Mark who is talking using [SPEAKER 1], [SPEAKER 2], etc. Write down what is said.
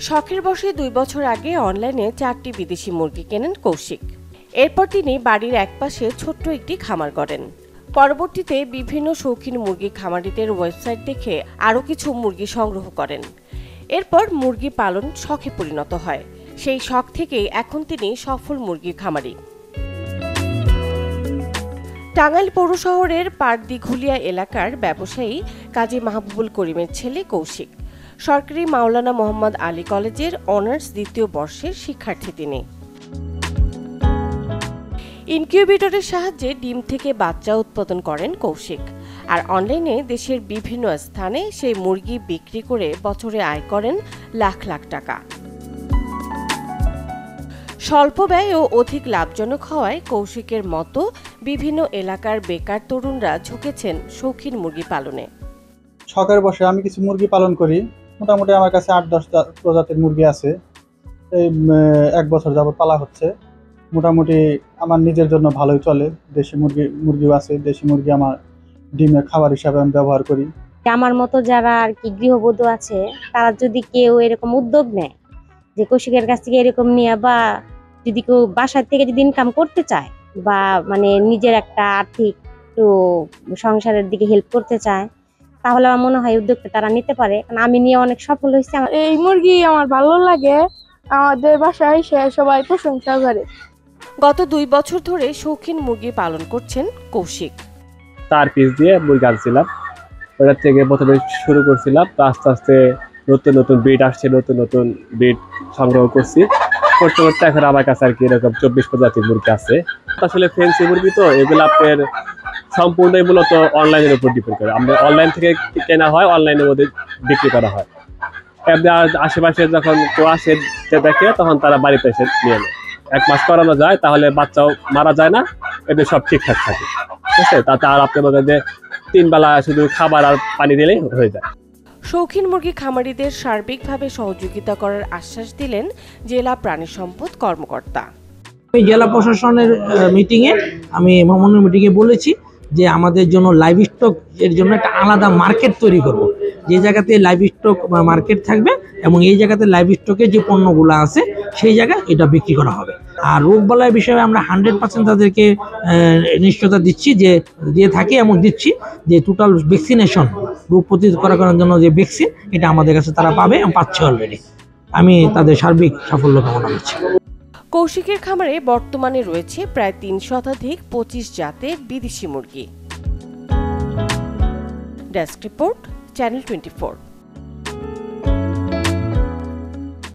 [SPEAKER 1] শখের বশে 2 বছর আগে অনলাইনে 4টি বিদেশি মুরগি কেনেন কৌশিক। এরপর তিনি বাড়ির একপাশে ছোট্ট একটি খামার করেন। পরবর্তীতে বিভিন্ন শৌখিন মুরগি খামারিদের ওয়েবসাইট দেখে আরও কিছু মুরগি সংগ্রহ করেন। এরপর মুরগি পালন শখে পরিণত হয়। সেই শখ থেকেই এখন তিনি সফল মুরগি খামারি। টাঙ্গাইল পৌর শহরের পারদিঘুলিয়া এলাকার ব্যবসায়ী কাজী মাহবুবুল করিমের ছেলে কৌশিক। সরকারি মাওলানা মোহাম্মদ আলী কলেজের অনার্স 2য় বর্ষের শিক্ষার্থী তিনি। ইনকিউবেটরের সাহায্যে ডিম থেকে বাচ্চা উৎপাদন করেন কৌশিক, আর অনলাইনে দেশের বিভিন্ন স্থানে সেই মুরগি বিক্রি করে বছরে আয় করেন লাখ লাখ টাকা। স্বল্প ব্যয় ও অধিক লাভজনক হওয়ায় কৌশিকের মতো বিভিন্ন এলাকার বেকার তরুণরা ঝুঁকেছেন শৌখিন মুরগি পালনে।
[SPEAKER 2] শখের বশে আমি কিছু মুরগি পালন করি। মোটামুটি আমার কাছে 8-10টা প্রজাতির মুরগি আছে। এই 1 বছর যাবত পালা হচ্ছে। মোটামুটি আমার নিজের জন্য ভালোই চলে। দেশি মুরগিও আছে। দেশি মুরগি আমার ডিমের খাবার হিসাবে আমি ব্যবহার করি।
[SPEAKER 3] আমার মতো যারা আর কি গৃহবধূ আছে, তারা যদি কেউ এরকম উদ্যোগ নেয় যে কৌশিকের কাছ থেকে এরকম নিয়ে, বা যদি কেউ বাসার থেকে যদি ইনকাম করতে চায় বা মানে নিজের একটা আর্থিক একটু সংসারের দিকে হেল্প করতে চায়, তাহলে আমার মনে হয় উদ্যোগটা তারা নিতে পারে। কারণ আমি নিয়ে অনেক সফল হয়েছি।
[SPEAKER 4] এই মুরগি আমার ভালো লাগে, আমাদের বাসায় সবাই প্রশংসা করে।
[SPEAKER 1] গত 2 বছর ধরে শৌখিন মুরগি পালন করছেন কৌশিক।
[SPEAKER 5] 4 পিস দিয়ে মুরগি আনছিলাম, ওটার থেকে প্রথমে শুরু করছিলাম। তো আস্তে আস্তে নতুন নতুন ব্রিড আসছে, নতুন নতুন ব্রিড সংগ্রহ করতে করতে এখন আমার কাছে আর কি এরকম 24 প্রজাতির মুরগি আছে। আসলে ফেন্সি মুরগি তো এগুলো আপনার সম্পূর্ণই মূলত অনলাইনের উপর ডিপেন্ড করে। আমরা অনলাইন থেকে কেনা হয়, অনলাইনের মধ্যে বিক্রি করা হয়। আশেপাশে যখন কেউ আসে দেখে, তখন তারা বাড়িতে এসে নিয়ে নেয়। 1 মাস করানো যায়, তাহলে বাচ্চাও মারা যায় না, এদের সব ঠিকঠাক থাকে। ঠিক আছে, তাতে আর আপনার মধ্যে 3 বেলা শুধু খাবার আর পানি দিলেই হয়ে যায়।
[SPEAKER 1] শৌখিন মুরগি খামারিদের সার্বিকভাবে সহযোগিতা করার আশ্বাস দিলেন জেলা প্রাণী সম্পদ কর্মকর্তা।
[SPEAKER 6] জেলা প্রশাসনের আমি মিটিংয়ে বলেছি যে আমাদের জন্য লাইভ স্টক এর জন্য একটা আলাদা মার্কেট তৈরি করব, যে জায়গাতে লাইভ স্টক মার্কেট থাকবে এবং এই জায়গাতে লাইভ স্টকের যে পণ্যগুলো আছে সেই জায়গায় এটা বিক্রি করা হবে। আর রোগবালাই বিষয়ে আমরা 100% তাদেরকে নিশ্চয়তা দিচ্ছি, যে দিয়ে থাকি এবং দিচ্ছি যে টোটাল ভ্যাকসিনেশন, রোগ প্রতিরোধ করার জন্য যে ভ্যাকসিন, এটা আমাদের কাছে তারা পাবে এবং পাচ্ছে অলরেডি। আমি তাদের সার্বিক সাফল্য কামনা করছি।
[SPEAKER 1] কৌশিকের খামারে বর্তমানে রয়েছে প্রায় 3 শতাধিক 25 জাতের বিদেশি মুরগি। Desk report, channel 24।